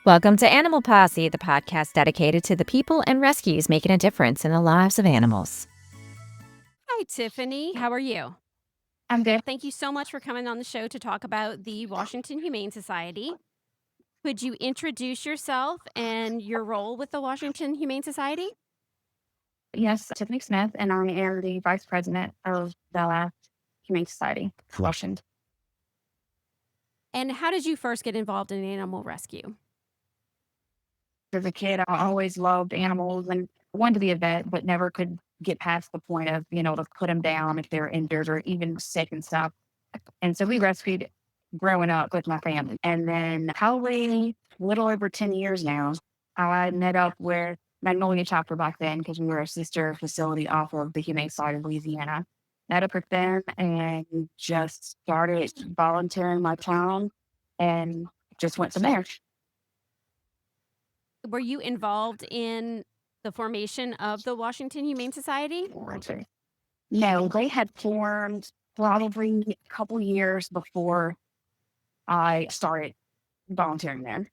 Welcome to Animal Posse, the podcast dedicated to the people and rescues making a difference in the lives of animals. Hi, Tiffany. How are you? I'm good. Thank you so much for coming on the show to talk about the Washington Humane Society. Could you introduce yourself and your role with the Washington Humane Society? Yes, Tiffany Smith, and I am the vice president of the Humane Society, Washington. And how did you first get involved in animal rescue? As a kid, I always loved animals and wanted to be a vet, but never could get past the point of being able to put them down if they're injured or even sick and stuff. And so we rescued growing up with my family. And then probably a little over 10 years now, I met up with Magnolia Chapter back then because we were a sister facility off of the Humane Society of Louisiana. Met up with them and just started volunteering my time and just went from there. Were you involved in the formation of the Washington Humane Society? No, they had formed probably a couple years before I started volunteering there.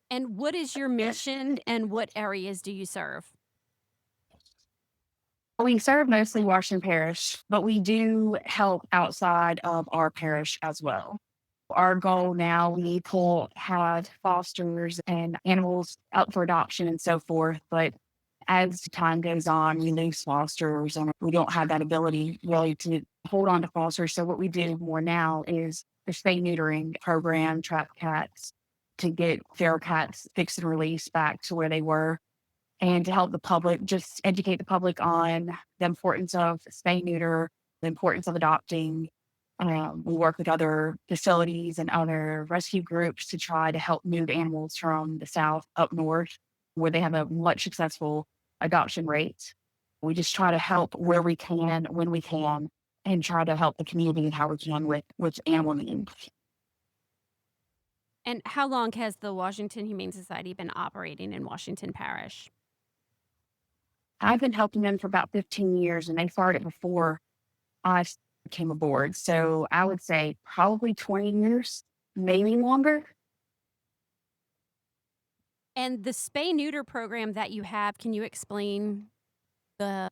And what is your mission and what areas do you serve? We serve mostly Washington Parish, but we do help outside of our parish as well. Our goal now, we have fosters and animals up for adoption and so forth. But as time goes on, we lose fosters and we don't have that ability really to hold on to fosters. So what we do more now is the spay neutering program, trap cats, to get feral cats fixed and released back to where they were, and to help the public, just educate the public on the importance of spay neuter, the importance of adopting. We work with other facilities and other rescue groups to try to help move animals from the south up north, where they have a much successful adoption rate. We just try to help where we can, when we can, and try to help the community and how we can with animal needs. And how long has the Washington Humane Society been operating in Washington Parish? I've been helping them for about 15 years, and they started before I came aboard. So I would say probably 20 years, maybe longer. And the spay neuter program that you have, can you explain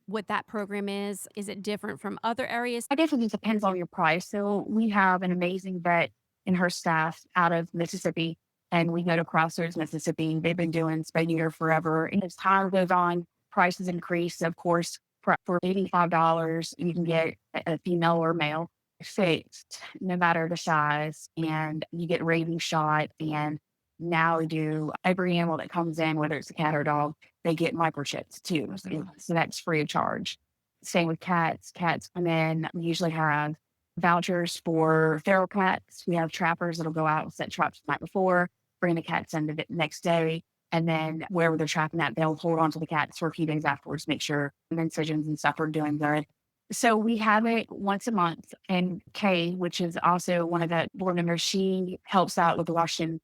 what that program is? Is it different from other areas? I guess it just depends on your price. So we have an amazing vet and her staff out of Mississippi, and we go to Crossroads, Mississippi. They've been doing spay neuter forever. And as time goes on, prices increase. Of course, for $85, you can get a female or male fixed, no matter the size, and you get rabies shot. And now we do every animal that comes in, whether it's a cat or dog, they get microchips too. So that's free of charge. Same with cats. Cats come in. We usually have vouchers for feral cats. We have trappers that'll go out and set traps the night before, bring the cats in the next day. And then wherever they're trapping at, they'll hold on to the cats for a few days afterwards, make sure the incisions and stuff are doing good. So we have it once a month. And Kay, which is also one of the board members, she helps out with the Washington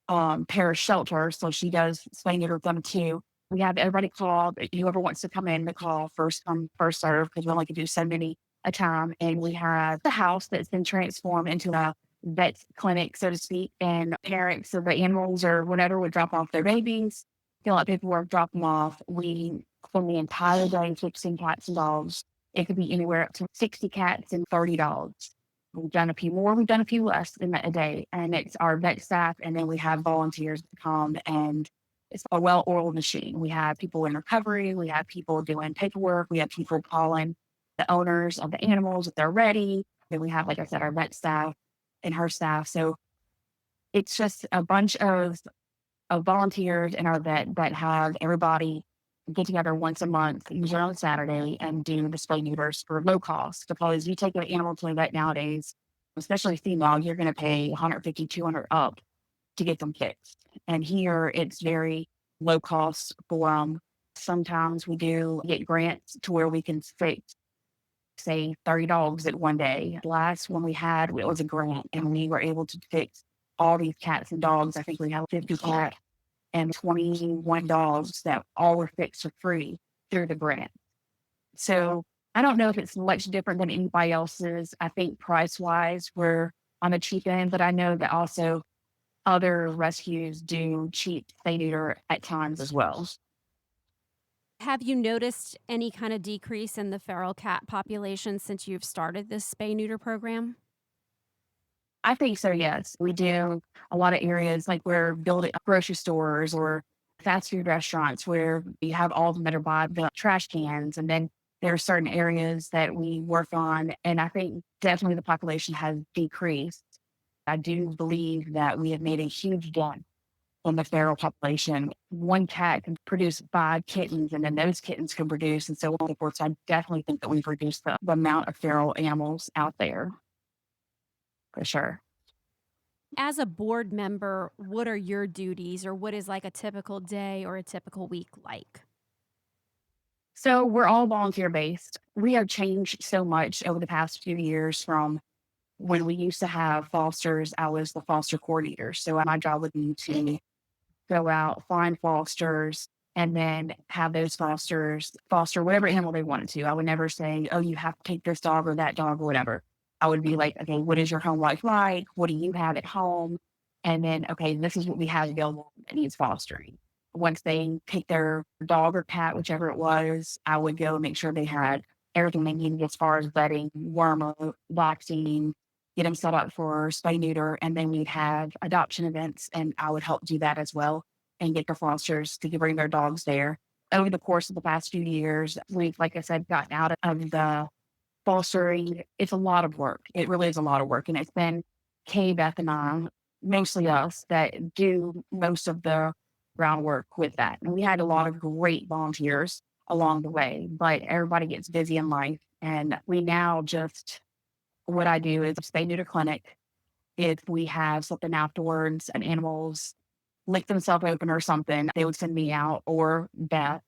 Parish shelter. So she does spay neuter with them too. We have everybody call, whoever wants to come in, the call, first come, first serve, because we only can do so many a time. And we have the house that's been transformed into a vet clinic, so to speak, and parents of the animals or whatever would drop off their babies, fill out paperwork, drop them off. We spend the entire day fixing cats and dogs. It could be anywhere up to 60 cats and 30 dogs. We've done a few more, we've done a few less in a day. And it's our vet staff, and then we have volunteers to come, and it's a well-oiled machine. We have people in recovery, we have people doing paperwork, we have people calling the owners of the animals if they're ready. Then we have, like I said, our vet staff and her staff. So it's just a bunch of volunteers and our vet that have everybody get together once a month, usually on Saturday, and do the spay neuters for low cost. Because you take an animal to a vet nowadays, especially female, you're going to pay 150, 200 up to get them fixed. And here it's very low cost for them. Sometimes we do get grants to where we can fix, say, 30 dogs at one day. Last one we had, it was a grant, and we were able to fix all these cats and dogs. I think we have 50 cats and 21 dogs that all were fixed for free through the grant. So I don't know if it's much different than anybody else's. I think price-wise, we're on the cheap end, but I know that also other rescues do cheap spay neuter at times as well. Have you noticed any kind of decrease in the feral cat population since you've started this spay neuter program? I think so, yes. We do a lot of areas like we're building grocery stores or fast food restaurants where we have all of them that are by the trash cans. And then there are certain areas that we work on. And I think definitely the population has decreased. I do believe that we have made a huge dent on the feral population. One cat can produce 5 kittens, and then those kittens can produce and so on and so forth. So I definitely think that we've reduced the amount of feral animals out there for sure. As a board member, what are your duties or what is like a typical day or a typical week like? So we're all volunteer based. We have changed so much over the past few years from when we used to have fosters. I was the foster coordinator. So my job would be to go out, find fosters, and then have those fosters foster whatever animal they wanted to. I would never say, oh, you have to take this dog or that dog or whatever. I would be like, okay, what is your home life like? What do you have at home? And then, okay, this is what we have available that needs fostering. Once they take their dog or cat, whichever it was, I would go and make sure they had everything they needed as far as bedding, worm vaccine, get them set up for spay neuter, and then we'd have adoption events, and I would help do that as well and get the fosters to bring their dogs there. Over the course of the past few years, we've, like I said, gotten out of the fostering. It's a lot of work. It really is a lot of work, and it's been Kay, Beth, and I, mostly us, that do most of the groundwork with that. And we had a lot of great volunteers along the way, but everybody gets busy in life, and we now just what I do is a spay neuter clinic. If we have something afterwards and animals lick themselves open or something, they would send me out or Beth.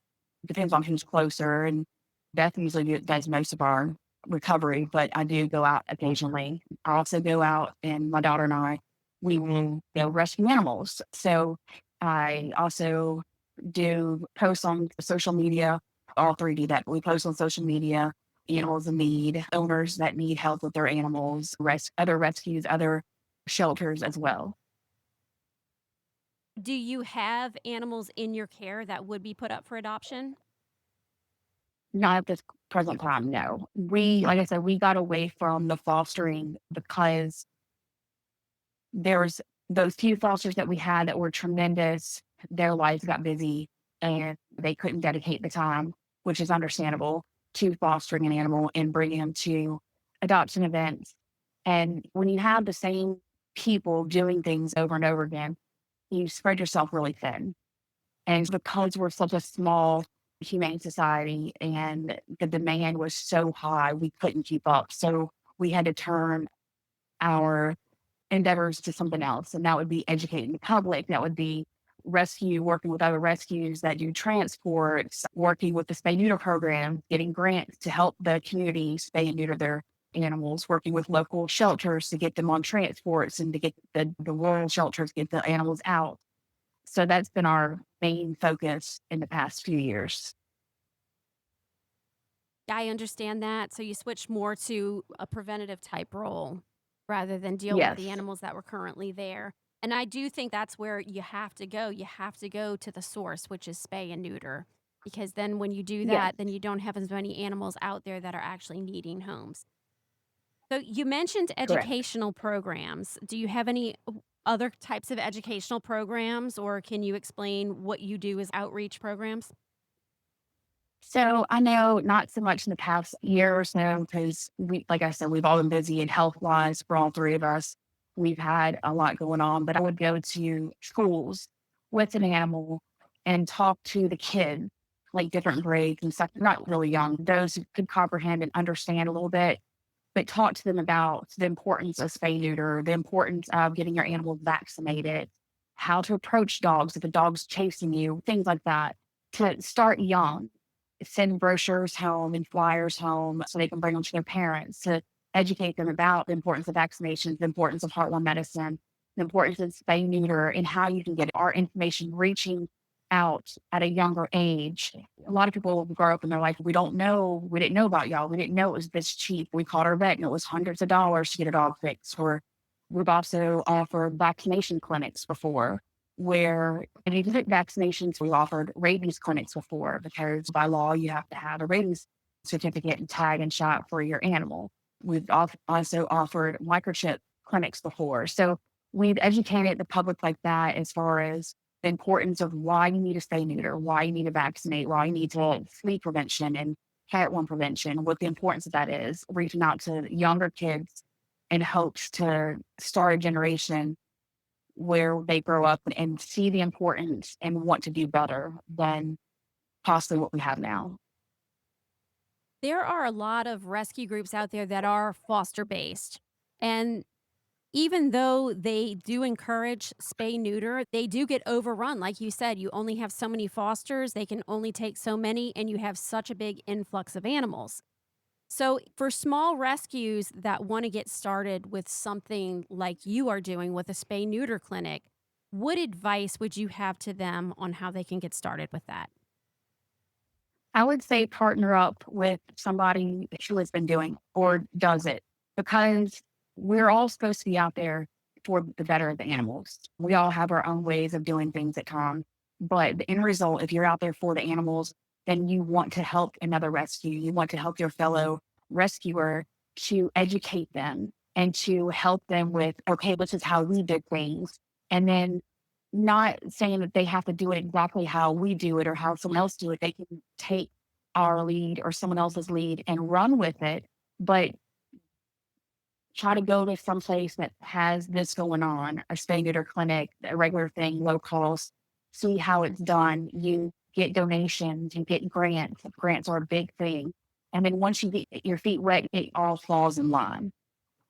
Depends on who's closer. And Beth usually does most of our recovery, but I do go out occasionally. I also go out, and my daughter and I, we will go rescue animals. So I also do posts on social media. All three do that. We post on social media animals in need, owners that need help with their animals, other rescues, other shelters as well. Do you have animals in your care that would be put up for adoption? Not at this present time, no. Like I said, we got away from the fostering because there was those few fosters that we had that were tremendous. Their lives got busy and they couldn't dedicate the time, which is understandable, to fostering an animal and bringing them to adoption events. And when you have the same people doing things over and over again, you spread yourself really thin. And because we're such a small humane society and the demand was so high, we couldn't keep up. So we had to turn our endeavors to something else. And that would be educating the public. That would be rescue, working with other rescues that do transports, working with the spay neuter program, getting grants to help the community spay and neuter their animals, working with local shelters to get them on transports and to get the rural shelters, get the animals out. So that's been our main focus in the past few years. I understand that. So you switch more to a preventative type role rather than deal with the Yes, animals that were currently there. And I do think that's where you have to go. You have to go to the source, which is spay and neuter. Because then when you do yes. that, then you don't have as many animals out there that are actually needing homes. So you mentioned Correct. educational programs. Do you have any other types of educational programs, or can you explain what you do as outreach programs? So I know not so much in the past year or so because like I said, we've all been busy and health wise for all three of us. We've had a lot going on, but I would go to schools with an animal and talk to the kids, like different grades and stuff, not really young, those who could comprehend and understand a little bit, but talk to them about the importance of spay neuter, the importance of getting your animal vaccinated, how to approach dogs if a dog's chasing you, things like that. To start young, send brochures home and flyers home so they can bring them to their parents to educate them about the importance of vaccinations, the importance of heartworm medicine, the importance of spay neuter, and how you can get our information reaching out at a younger age. A lot of people grow up and they're like, we didn't know about y'all. We didn't know it was this cheap. We called our vet and it was hundreds of dollars to get a dog fixed. Or We've also offered vaccination clinics before, where in addition to vaccinations, we've offered rabies clinics before because by law you have to have a rabies certificate and tag and shot for your animal. We've also offered microchip clinics before. So we've educated the public like that as far as the importance of why you need to stay neuter, why you need to vaccinate, why you need to flea prevention and catworm prevention, what the importance of that is, reaching out to younger kids in hopes to start a generation where they grow up and see the importance and want to do better than possibly what we have now. There are a lot of rescue groups out there that are foster based. And even though they do encourage spay neuter, they do get overrun. Like you said, you only have so many fosters, they can only take so many, and you have such a big influx of animals. So, for small rescues that want to get started with something like you are doing with a spay neuter clinic, what advice would you have to them on how they can get started with that? I would say partner up with somebody who has been doing or does it because we're all supposed to be out there for the better of the animals. We all have our own ways of doing things at times, but the end result, if you're out there for the animals, then you want to help another rescue. You want to help your fellow rescuer to educate them and to help them with, okay, this is how we did things. And then not saying that they have to do it exactly how we do it or how someone else do it. They can take our lead or someone else's lead and run with it, but try to go to some place that has this going on, a spay neuter clinic, a regular thing, low cost, see how it's done. You get donations, you get grants. Grants are a big thing. And then once you get your feet wet, it all falls in line.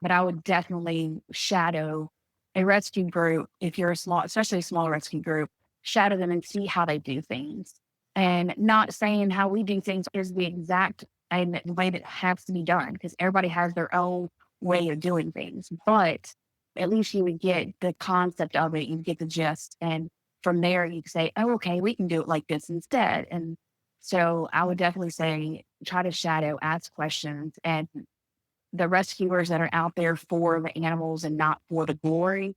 But I would definitely shadow a rescue group if you're a small, especially a small rescue group, shadow them and see how they do things. And not saying how we do things is the exact and the way that has to be done because everybody has their own way of doing things. But at least you would get the concept of it, you get the gist. And from there, you can say, oh, okay, we can do it like this instead. And so I would definitely say try to shadow, ask questions, and the rescuers that are out there for the animals and not for the glory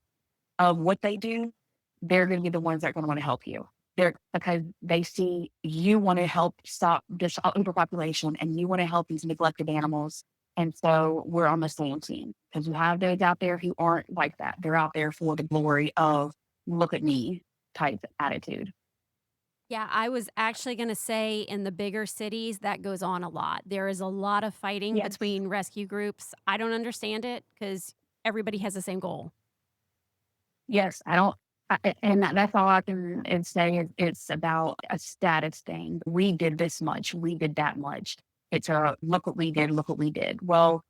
of what they do, they're going to be the ones that are going to want to help you. They're because they see you want to help stop this overpopulation and you want to help these neglected animals. And so we're on the same team because you have those out there who aren't like that. They're out there for the glory of look at me type attitude. Yeah, I was actually going to say in the bigger cities, that goes on a lot. There is a lot of fighting Yes. between rescue groups. I don't understand it because everybody has the same goal. Yes, I don't, and that's all I can say is it's about a status thing. We did this much, we did that much. It's a look what we did, look what we did. Well,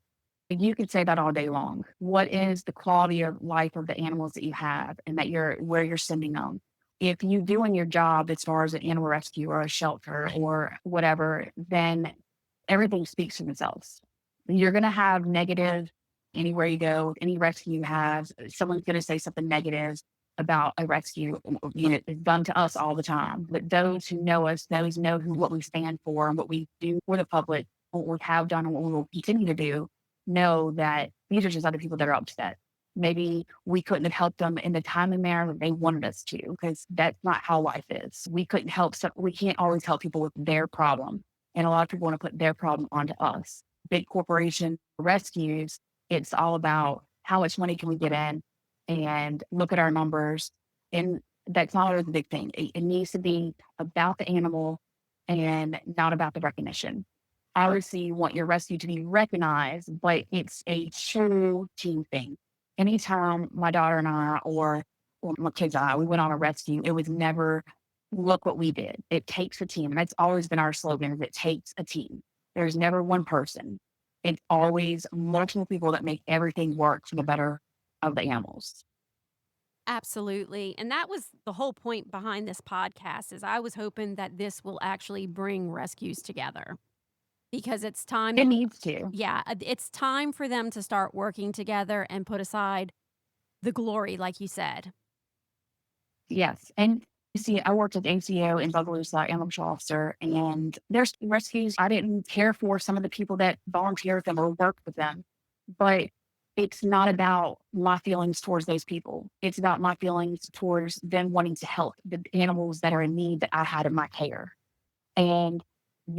you could say that all day long. What is the quality of life of the animals that you have and that you're where you're sending them? If you doing your job as far as an animal rescue or a shelter or whatever, then everything speaks for themselves. You're going to have negative anywhere you go, any rescue you have, someone's going to say something negative about a rescue. You know, it's done to us all the time. But those who know us, those know what we stand for and what we do for the public, what we have done and what we will continue to do, know that these are just other people that are upset. Maybe we couldn't have helped them in the time and manner that they wanted us to, because that's not how life is. We couldn't help, so we can't always help people with their problem. And a lot of people want to put their problem onto us. Big corporation rescues, it's all about how much money can we get in and look at our numbers. And that's not always the big thing. It needs to be about the animal and not about the recognition. Obviously, you want your rescue to be recognized, but it's a true team thing. Anytime my daughter and I, or my kids and I, we went on a rescue, it was never, look what we did. It takes a team. And that's always been our slogan, is it takes a team. There's never one person. It's always multiple people that make everything work for the better of the animals. Absolutely. And that was the whole point behind this podcast is I was hoping that this will actually bring rescues together because it's time It that needs to. yeah, it's time for them to start working together and put aside the glory like you said. Yes. And you see, I worked at ACO in Bogalusa, animal control officer, and there's rescues I didn't care for some of the people that volunteer with them or work with them. But it's not about my feelings towards those people. It's about my feelings towards them wanting to help the animals that are in need that I had in my care. And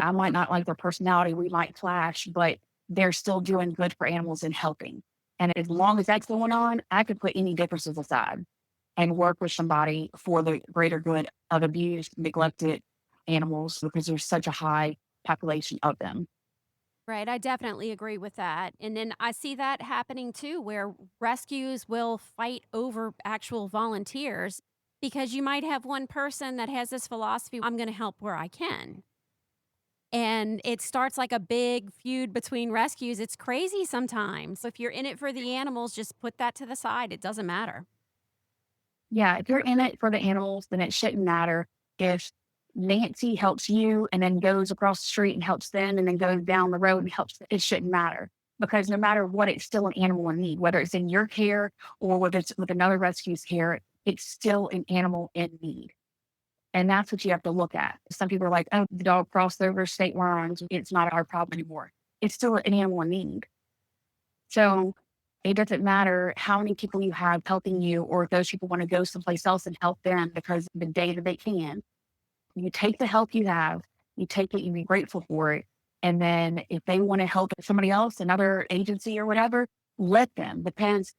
I might not like their personality, we might clash, but they're still doing good for animals and helping. And as long as that's going on, I could put any differences aside and work with somebody for the greater good of abused, neglected animals because there's such a high population of them. Right, I definitely agree with that. And then I see that happening too, where rescues will fight over actual volunteers because you might have one person that has this philosophy, I'm going to help where I can. And it starts like a big feud between rescues. It's crazy sometimes. If you're in it for the animals, just put that to the side. It doesn't matter. Yeah, if you're in it for the animals, then it shouldn't matter if Nancy helps you and then goes across the street and helps them and then goes down the road and helps. It shouldn't matter because no matter what, it's still an animal in need, whether it's in your care or whether it's with another rescue's care, it's still an animal in need. And that's what you have to look at. Some people are like, oh, the dog crossed over state lines. It's not our problem anymore. It's still an animal in need. So it doesn't matter how many people you have helping you, or if those people want to go someplace else and help them because the day that they can, you take the help you have, you take it, you be grateful for it. And then if they want to help somebody else, another agency or whatever, let them. Depends.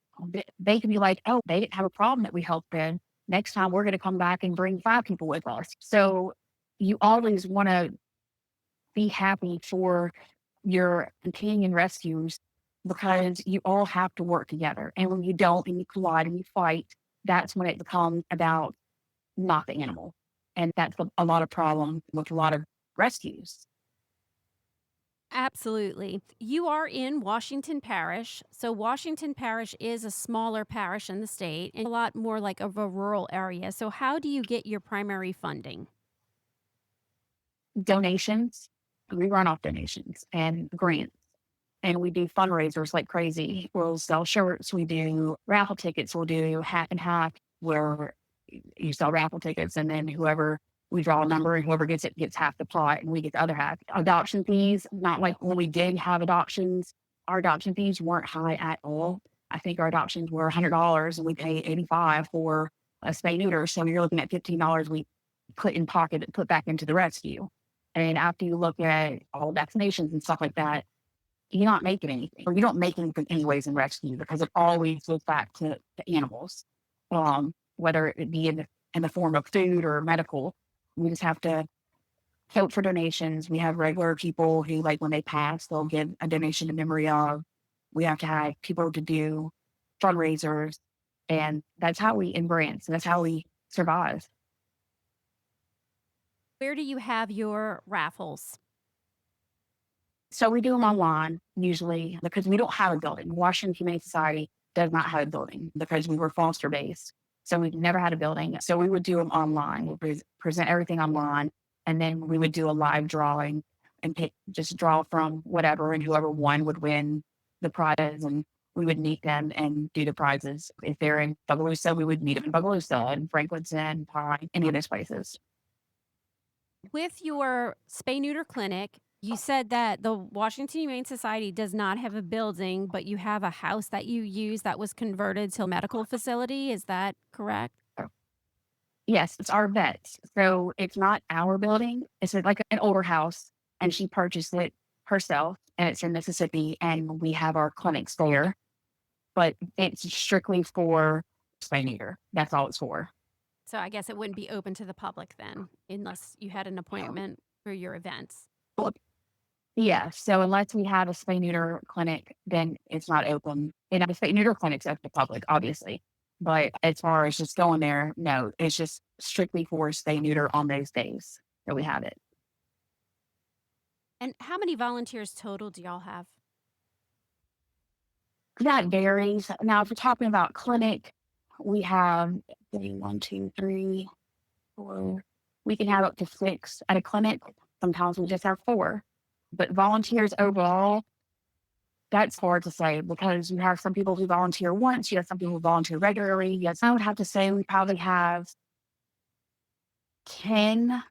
They can be like, oh, they didn't have a problem that we helped them. Next time we're going to come back and bring 5 people with us. So you always want to be happy for your companion rescues because you all have to work together. And when you don't and you collide and you fight, that's when it becomes about not the animal. And that's a lot of problem with a lot of rescues. Absolutely. You are in Washington Parish. So, Washington Parish is a smaller parish in the state and a lot more like of a rural area. So, how do you get your primary funding? Donations, we run off donations and grants. And we do fundraisers like crazy. We'll sell shirts, we do raffle tickets, we'll do half and half where you sell raffle tickets and then whoever we draw a number and whoever gets it gets half the pot and we get the other half. Adoption fees, not like when we did have adoptions, our adoption fees weren't high at all. I think our adoptions were $100 and we pay 85 for a spay neuter. So you're looking at $15 we put in pocket and put back into the rescue. And after you look at all vaccinations and stuff like that, you're not making anything, or you don't make anything anyways in rescue because it always goes back to the animals, whether it be in the form of food or medical. We just have to hope for donations. We have regular people who, like, when they pass, they'll give a donation in memory of. We have to have people to do fundraisers, and that's how we in grants. That's how we survive. Where do you have your raffles? So we do them online usually because we don't have a building. Washington Humane Society does not have a building because we were foster based. So we've never had a building. So we would do them online. We present everything online, and then we would do a live drawing and pick, just draw from whatever, and whoever won would win the prize. And we would meet them and do the prizes. If they're in Bogalusa, we would meet them in Bogalusa and Franklinton, Pine, any of those places. With your spay neuter clinic, you said that the Washington Humane Society does not have a building, but you have a house that you use that was converted to a medical facility. Is that correct? Yes, it's our vet's. So it's not our building. It's like an older house, and she purchased it herself, and it's in Mississippi, and we have our clinics there. But it's strictly for spay neuter. That's all it's for. So I guess it wouldn't be open to the public then, unless you had an appointment for your events. Well, yeah. So unless we have a spay neuter clinic, then it's not open. And the spay neuter clinic's open to the public, obviously. But as far as just going there, no, it's just strictly for spay neuter on those days that we have it. And how many volunteers total do y'all have? That varies. Now, if we're talking about clinic, we have one, two, three, four. We can have up to 6 at a clinic. Sometimes we just have 4. But volunteers overall, that's hard to say because you have some people who volunteer once, you have some people who volunteer regularly. Yes, I would have to say we probably have 10,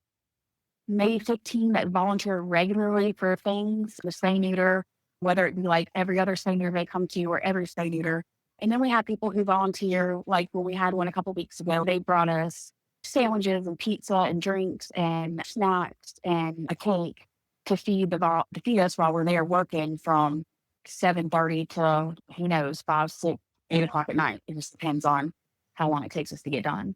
maybe 15 that volunteer regularly for things, the spay neuter, whether it be like every other spay neuter they come to or every spay neuter. And then we have people who volunteer, like when we had one a couple weeks ago, they brought us sandwiches and pizza and drinks and snacks and a cake to to feed us while we're there working from 7:30 to who knows 5, 6, 8 o'clock at night. It just depends on how long it takes us to get done.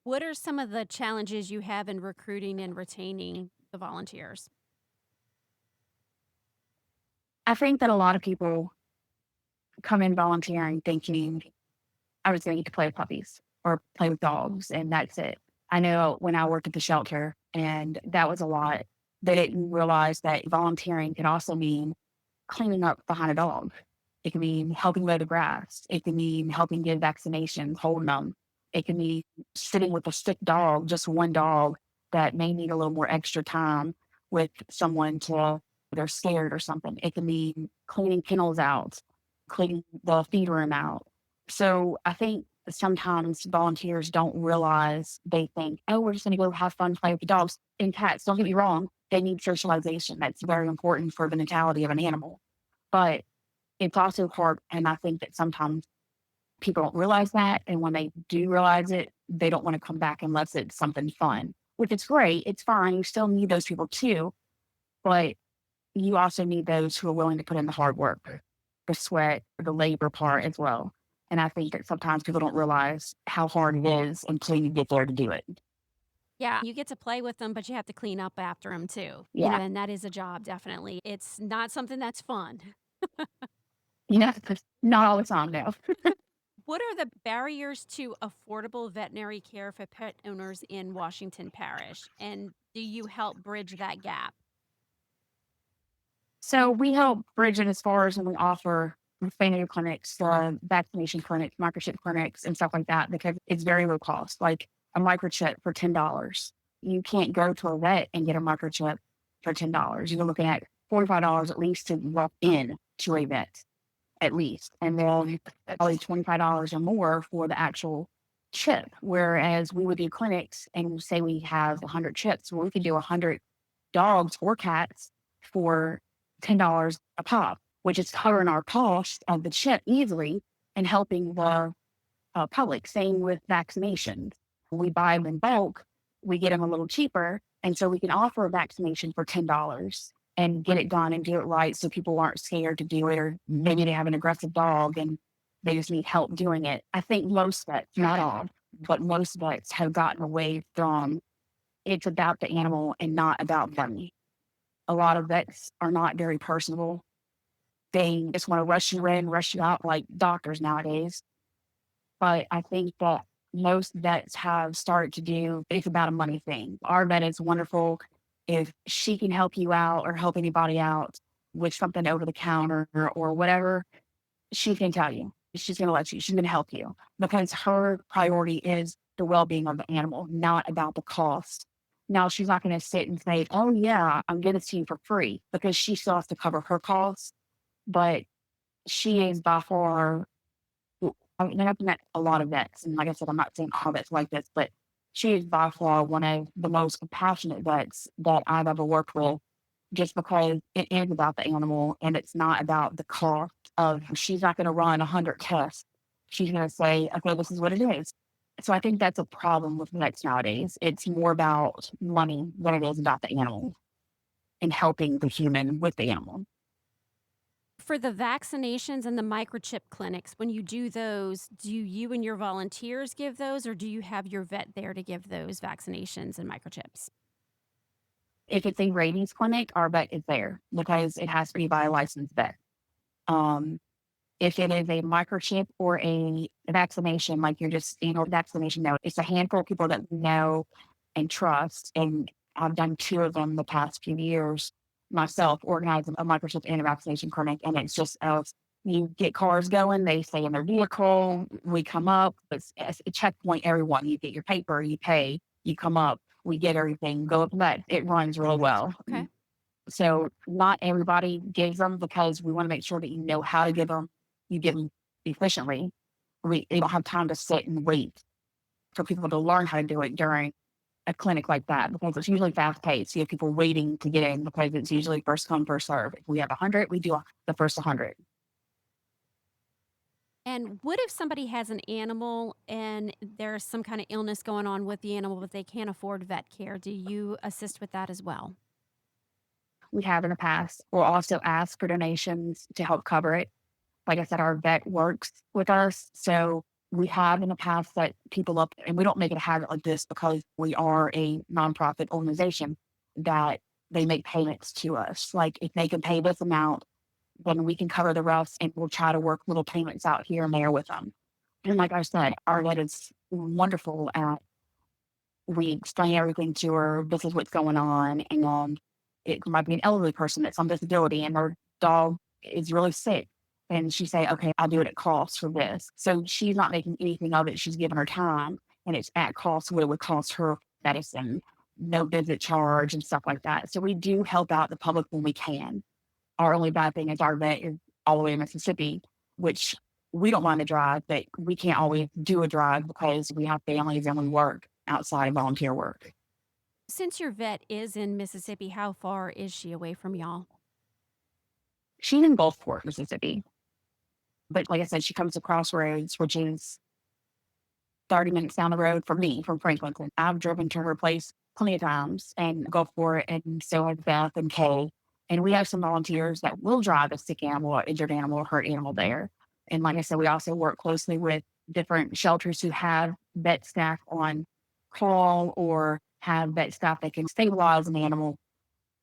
What are some of the challenges you have in recruiting and retaining the volunteers? I think that a lot of people come in volunteering thinking I was going to get to play with puppies or play with dogs, and that's it. I know when I worked at the shelter, and that was a lot, they didn't realize that volunteering could also mean cleaning up behind a dog. It can mean helping mow the grass. It can mean helping give vaccinations, holding them. It can mean sitting with a sick dog, just one dog that may need a little more extra time with someone to they're scared or something. It can mean cleaning kennels out, cleaning the feed room out. So I think sometimes volunteers don't realize they think, oh, we're just going to go have fun, play with the dogs and cats. Don't get me wrong. They need socialization. That's very important for the mentality of an animal. But it's also hard. And I think that sometimes people don't realize that. And when they do realize it, they don't want to come back unless it's something fun, which is great. It's fine. You still need those people too. But you also need those who are willing to put in the hard work, the sweat, the labor part as well. And I think that sometimes people don't realize how hard it is until you get there to do it. Yeah, you get to play with them, but you have to clean up after them too. Yeah. And that is a job, definitely. It's not something that's fun. Not all the time now. What are the barriers to affordable veterinary care for pet owners in Washington Parish? And do you help bridge that gap? So we help bridge it as far as when we offer spay clinics, vaccination clinics, microchip clinics, and stuff like that, because it's very low cost. Like a microchip for $10. You can't go to a vet and get a microchip for $10. You're looking at $45 at least to walk in to a vet, at least. And then probably $25 or more for the actual chip. Whereas we would do clinics and say we have 100 chips, well, we could do 100 dogs or cats for $10 a pop, which is covering our cost of the chip easily and helping the public. Same with vaccinations. We buy them in bulk, we get them a little cheaper. And so we can offer a vaccination for $10 and get it done and do it right so people aren't scared to do it, or maybe they have an aggressive dog and they just need help doing it. I think most vets, not all, but most vets have gotten away from it's about the animal and not about money. A lot of vets are not very personable. They just want to rush you in, rush you out like doctors nowadays. But I think that most vets have started to do it's about a money thing. Our vet is wonderful. If she can help you out or help anybody out with something over the counter or whatever, she can tell you. She's going to let you. She's going to help you because her priority is the well-being of the animal, not about the cost. Now, she's not going to sit and say, oh, yeah, I'm going to see you for free because she still has to cover her costs. But she is by far, I mean, I've met a lot of vets. And like I said, I'm not saying all vets like this, but she is by far one of the most compassionate vets that I've ever worked with just because it is about the animal and it's not about the cost of she's not going to run 100 tests. She's going to say, okay, this is what it is. So I think that's a problem with vets nowadays. It's more about money than it is about the animal and helping the human with the animal. For the vaccinations and the microchip clinics, when you do those, do you and your volunteers give those, or do you have your vet there to give those vaccinations and microchips? If it's a rabies clinic, our vet is there because it has to be by a licensed vet. Um, if it is a microchip or a vaccination, like you're just, vaccination, no, it's a handful of people that we know and trust. And I've done 2 of them the past few years myself, organizing a microchip and a vaccination clinic. And it's just, you get cars going, they stay in their vehicle, we come up, it's a checkpoint, everyone, you get your paper, you pay, you come up, we get everything, go up, but it runs real well. Okay. So not everybody gives them because we want to make sure that you know how to give them. You give them efficiently. They don't have time to sit and wait for people to learn how to do it during a clinic like that because it's usually fast paced. You have people waiting to get in because it's usually first come, first serve. If we have 100, we do the first 100. And what if somebody has an animal and there's some kind of illness going on with the animal, but they can't afford vet care? Do you assist with that as well? We have in the past. We'll also ask for donations to help cover it. Like I said, our vet works with us. So we have in the past set people up, and we don't make it a habit like this because we are a nonprofit organization that they make payments to us. Like if they can pay this amount, then we can cover the rest and we'll try to work little payments out here and there with them. And like I said, our vet is wonderful at we explain everything to her. This is what's going on. And it might be an elderly person that's on disability and her dog is really sick. And she say, okay, I'll do it at cost for this. So she's not making anything of it. She's giving her time and it's at cost what it would cost her medicine, no visit charge and stuff like that. So we do help out the public when we can. Our only bad thing is our vet is all the way in Mississippi, which we don't want to drive, but we can't always do a drive because we have families and we work outside of volunteer work. Since your vet is in Mississippi, how far is she away from y'all? She's in Gulfport, Mississippi. But like I said, she comes to Crossroads, which is 30 minutes down the road from me, from Franklin. I've driven to her place plenty of times and Gulfport, and so has Beth and Kay. And we have some volunteers that will drive a sick animal, or injured animal, or hurt animal there. And like I said, we also work closely with different shelters who have vet staff on call or have vet staff that can stabilize an animal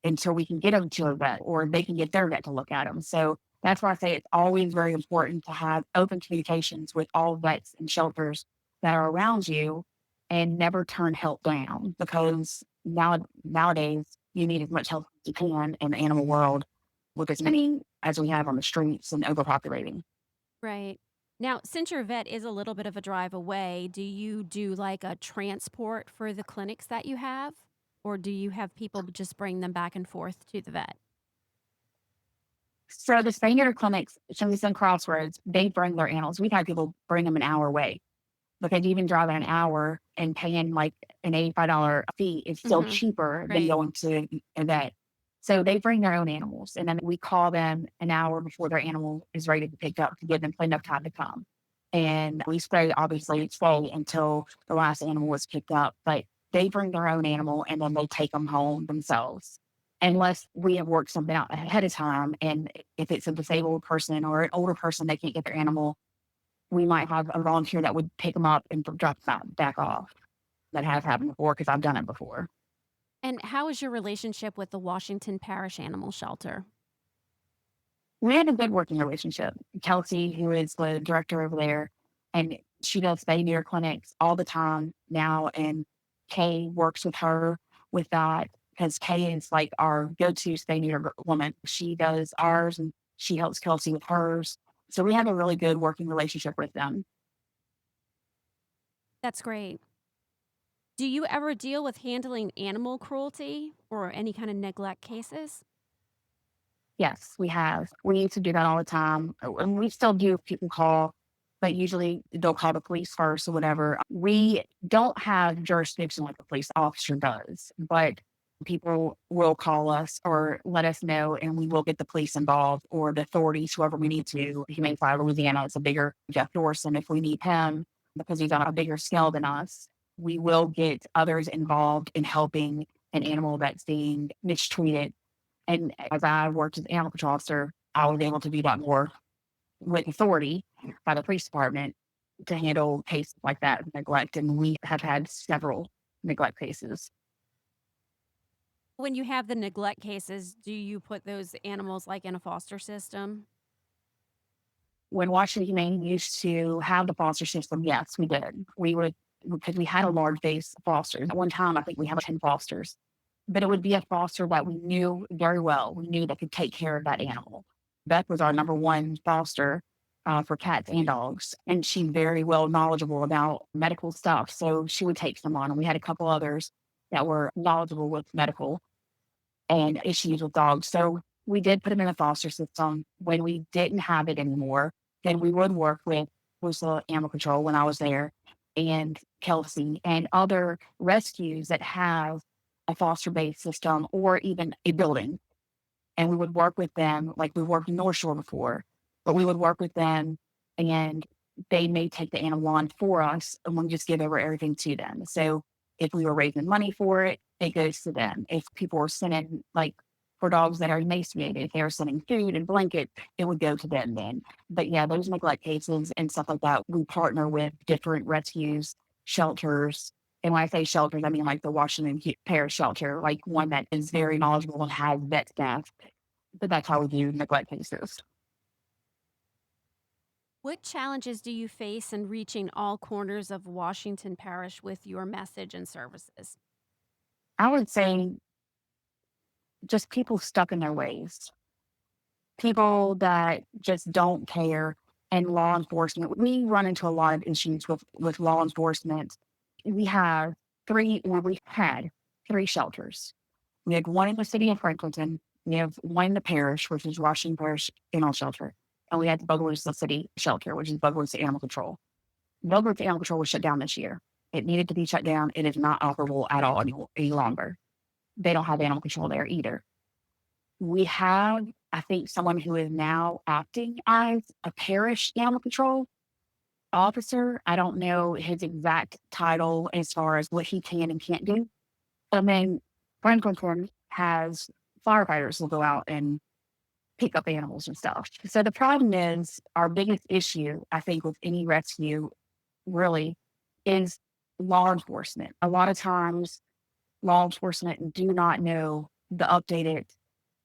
until we can get them to a vet or they can get their vet to look at them. So that's why I say it's always very important to have open communications with all vets and shelters that are around you and never turn help down because nowadays you need as much help as you can in the animal world with as many as we have on the streets and overpopulating. Right. Now, since your vet is a little bit of a drive away, do you do like a transport for the clinics that you have? Or do you have people just bring them back and forth to the vet? So the spay neuter clinics, Shelley's and Crossroads, they bring their animals. We've had people bring them an hour away because even driving an hour and paying like an $85 fee is still Hmm. cheaper than Right. going to a vet. So they bring their own animals and then we call them an hour before their animal is ready to be picked up to give them plenty of time to come. And we spray, obviously, spay until the last animal was picked up, but they bring their own animal and then they take them home themselves. Unless we have worked something out ahead of time. And if it's a disabled person or an older person, they can't get their animal, we might have a volunteer that would pick them up and drop them back off. That has happened before because I've done it before. And how is your relationship with the Washington Parish Animal Shelter? We had a good working relationship. Kelsey, who is the director over there, and she does spay neuter clinics all the time now. And Kay works with her with that because Kay is like our go-to spay neuter woman. She does ours and she helps Kelsey with hers. So we have a really good working relationship with them. That's great. Do you ever deal with handling animal cruelty or any kind of neglect cases? Yes, we have. We used to do that all the time. And we still do if people call, but usually they'll call the police first or whatever. We don't have jurisdiction like a police officer does, but people will call us or let us know and we will get the police involved or the authorities, whoever we need to. Humane Society Louisiana is a bigger Jeff Dorson if we need him because he's on a bigger scale than us. We will get others involved in helping an animal that's being mistreated and as I worked as an animal control officer, I was able to do that more with authority by the police department to handle cases like that of neglect. And we have had several neglect cases. When you have the neglect cases, do you put those animals like in a foster system? When Washington Humane used to have the foster system, yes, we did. We would, because we had a large base of fosters. At one time, I think we had 10 fosters, but it would be a foster that we knew very well. We knew that could take care of that animal. Beth was our number one foster for cats and dogs, and she's very well knowledgeable about medical stuff. So she would take them on. And we had a couple others that were knowledgeable with medical and issues with dogs. So we did put them in a foster system. When we didn't have it anymore, then we would work with was the animal control when I was there. and Kelsey and other rescues that have a foster based system or even a building. And we would work with them, like we worked in North Shore before, but we would work with them and they may take the animal on for us and we'll just give over everything to them. So if we were raising money for it, it goes to them. If people were sending, like for dogs that are emaciated, if they were sending food and blanket, it would go to them then. But yeah, those neglect cases and stuff like that, we partner with different rescues, shelters. And when I say shelters, I mean like the Washington Parish shelter, like one that is very knowledgeable and has vet staff. But that's how we do neglect cases. What challenges do you face in reaching all corners of Washington Parish with your message and services? I would say just people stuck in their ways, people that just don't care, and law enforcement. We run into a lot of issues with law enforcement. We have we had three shelters. We had one in the city of Franklinton. We have one in the parish, which is Washington Parish Animal Shelter. And we had the Bugwoods City Shelter, which is Bugwoods Animal Control. Bugwoods Animal Control was shut down this year. It needed to be shut down. It is not operable at all any longer. They don't have animal control there either. We have, I think, someone who is now acting as a parish animal control officer. I don't know his exact title as far as what he can and can't do. And then Franklin has firefighters will go out and pick up animals and stuff. So the problem is our biggest issue, I think, with any rescue really is law enforcement. A lot of times law enforcement do not know the updated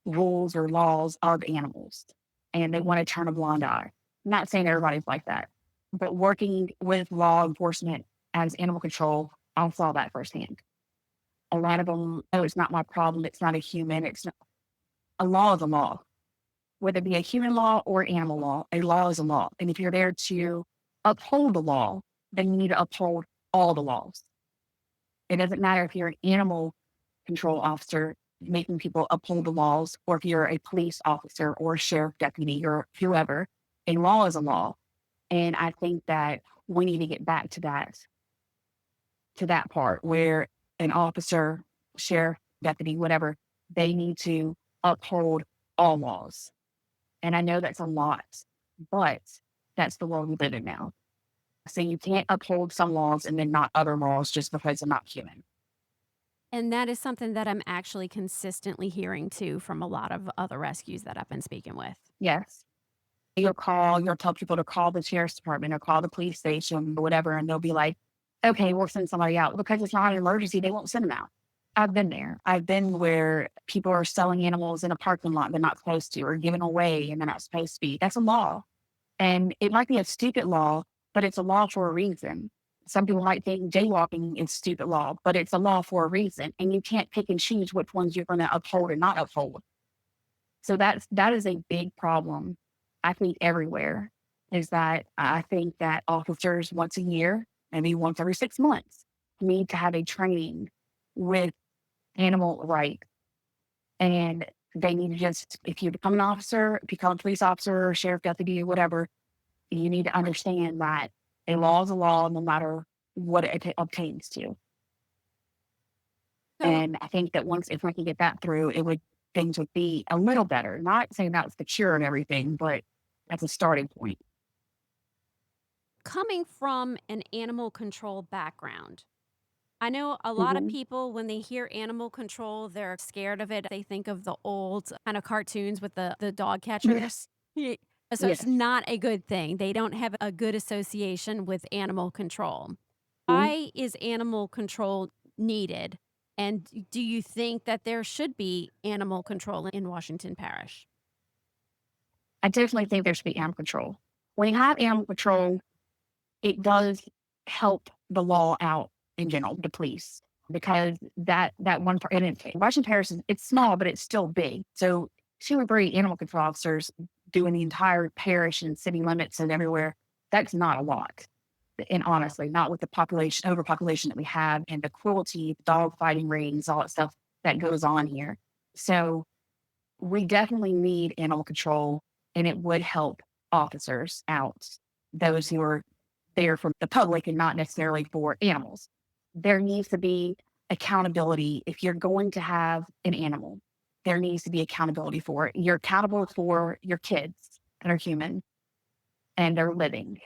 rules or laws of animals and they want to turn a blind eye. I'm not saying everybody's like that, but working with law enforcement as animal control, I saw that firsthand. A lot of them, oh, it's not my problem. It's not a human. It's not. A law is a law, whether it be a human law or animal law. A law is a law. And if you're there to uphold the law, then you need to uphold all the laws. It doesn't matter if you're an animal control officer making people uphold the laws, or if you're a police officer or a sheriff deputy or whoever. A law is a law. And I think that we need to get back to that part where an officer, sheriff, deputy, whatever, they need to uphold all laws. And I know that's a lot, but that's the world we live in now. So you can't uphold some laws and then not other laws just because they're not human. And that is something that I'm actually consistently hearing too from a lot of other rescues that I've been speaking with. Yes. You'll tell people to call the sheriff's department or call the police station or whatever, and they'll be like, okay, we'll send somebody out. Because it's not an emergency, they won't send them out. I've been there. I've been where people are selling animals in a parking lot they're not supposed to, or giving away and they're not supposed to be. That's a law. And it might be a stupid law, but it's a law for a reason. Some people might think jaywalking is stupid law, but it's a law for a reason. And you can't pick and choose which ones you're going to uphold or not uphold. So that is a big problem, I think, everywhere. Is that I think that officers once a year, maybe once every 6 months, need to have a training with animal rights. And they need to just, if you become an officer, become a police officer or sheriff deputy or whatever, you need to understand that a law is a law no matter what it obtains to. So, And I think that if we can get that through, things would be a little better. Not saying that's the cure and everything, but that's a starting point. coming from an animal control background, I know a lot of Hmm. people, when they hear animal control, they're scared of it. They think of the old kind of cartoons with the dog catchers. Yes. Ye So it's Yes. not a good thing. They don't have a good association with animal control. Mhm. Why is animal control needed? And do you think that there should be animal control in Washington Parish? I definitely think there should be animal control. When you have animal control, it does help the law out in general, the police, because that one part, and Washington Parish it's small, but it's still big. So 2 or 3 animal control officers doing the entire parish and city limits and everywhere, that's not a lot. And honestly, not with the overpopulation that we have and the cruelty, dog fighting rings, all that stuff that goes on here. So we definitely need animal control and it would help officers out, those who are there for the public and not necessarily for animals. There needs to be accountability. If you're going to have an animal, there needs to be accountability for it. You're accountable for your kids that are human and they're living.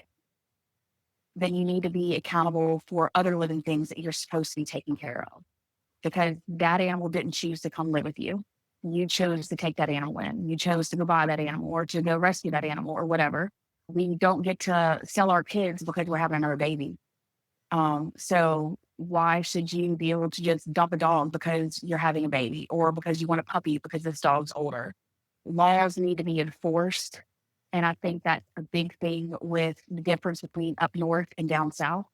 Then you need to be accountable for other living things that you're supposed to be taking care of, because that animal didn't choose to come live with you. You chose to take that animal in. You chose to go buy that animal or to go rescue that animal or whatever. We don't get to sell our kids because we're having another baby. So why should you be able to just dump a dog because you're having a baby or because you want a puppy because this dog's older? Laws need to be enforced. And I think that's a big thing with the difference between up north and down south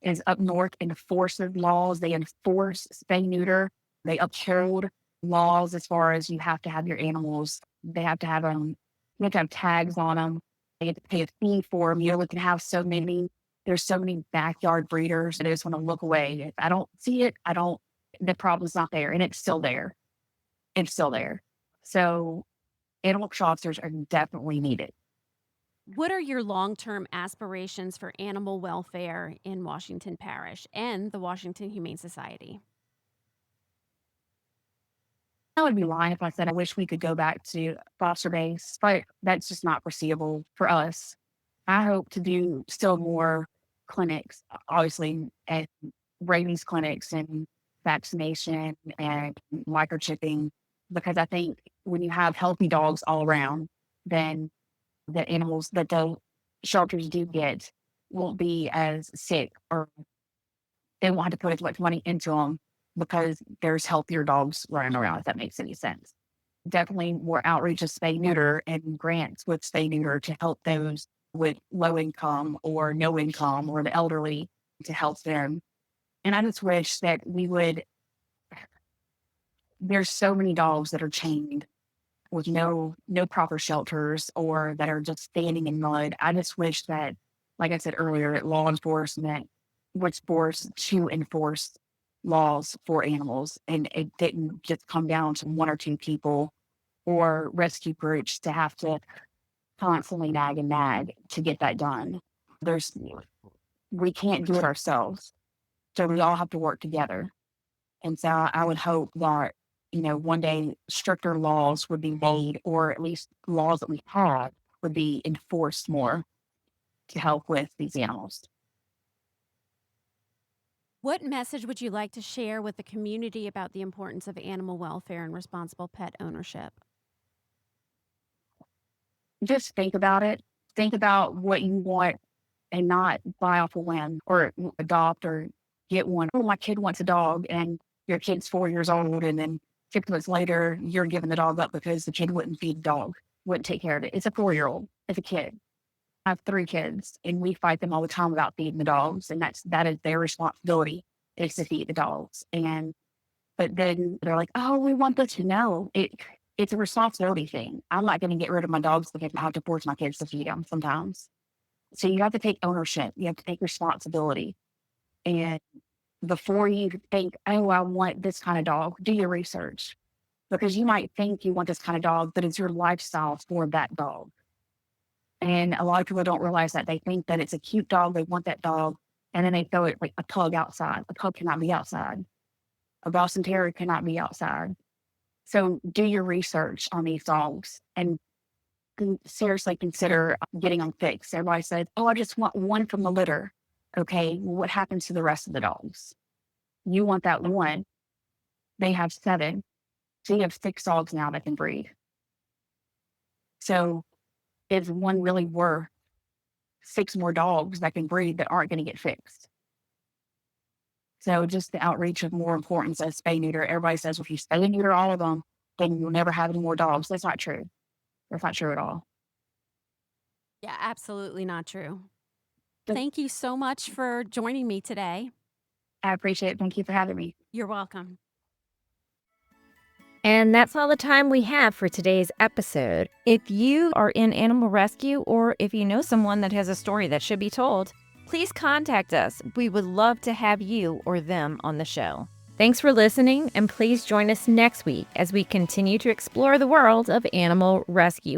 is up north enforces laws. They enforce spay neuter. They uphold laws as far as you have to have your animals. They have to have them. You have to have tags on them. They have to pay a fee for them. You only can have so many. There's so many backyard breeders that I just want to look away. If I don't see it, the problem's not there, and it's still there. It's still there. So animal control officers are definitely needed. What are your long-term aspirations for animal welfare in Washington Parish and the Washington Humane Society? I would be lying if I said I wish we could go back to foster base, but that's just not foreseeable for us. I hope to do still more clinics, obviously, and rabies clinics and vaccination and microchipping, because I think when you have healthy dogs all around, then the animals that the shelters do get won't be as sick, or they won't have to put as much money into them because there's healthier dogs running around, if that makes any sense. Definitely more outreach of spay neuter and grants with spay neuter to help those with low income or no income or the elderly, to help them. And I just wish that there's so many dogs that are chained with no proper shelters or that are just standing in mud. I just wish that, like I said earlier, that law enforcement was forced to enforce laws for animals, and it didn't just come down to one or two people or rescue groups to have to constantly nag and nag to get that done. We can't do it ourselves. So we all have to work together. And so I would hope that, one day stricter laws would be made, or at least laws that we have would be enforced more to help with these animals. What message would you like to share with the community about the importance of animal welfare and responsible pet ownership? Just think about it. Think about what you want and not buy off a whim or adopt or get one. Oh, my kid wants a dog, and your kid's 4 years old, and then 6 months later, you're giving the dog up because the kid wouldn't feed the dog, wouldn't take care of it. It's a 4-year-old. It's a kid. I have 3 kids, and we fight them all the time about feeding the dogs, and that is their responsibility, is to feed the dogs. But then they're like, "Oh, we want this." No, it's a responsibility thing. I'm not going to get rid of my dogs because I have to force my kids to feed them sometimes. So you have to take ownership. You have to take responsibility. And before you think, "Oh, I want this kind of dog," do your research, because you might think you want this kind of dog, but it's your lifestyle for that dog. And a lot of people don't realize that. They think that it's a cute dog. They want that dog. And then they throw it like a pug outside. A pug cannot be outside. A Boston Terrier cannot be outside. So do your research on these dogs and seriously consider getting them fixed. Everybody says, "Oh, I just want one from the litter." Okay, well, what happens to the rest of the dogs? You want that one. They have 7. So you have 6 dogs now that can breed. So is one really worth 6 more dogs that can breed that aren't going to get fixed? So just the outreach of more importance of spay neuter. Everybody says, "Well, if you spay and neuter all of them, then you'll never have any more dogs." That's not true. That's not true at all. Yeah, absolutely not true. Just- Thank you so much for joining me today. I appreciate it. Thank you for having me. You're welcome. And that's all the time we have for today's episode. If you are in animal rescue, or if you know someone that has a story that should be told, please contact us. We would love to have you or them on the show. Thanks for listening, and please join us next week as we continue to explore the world of animal rescue.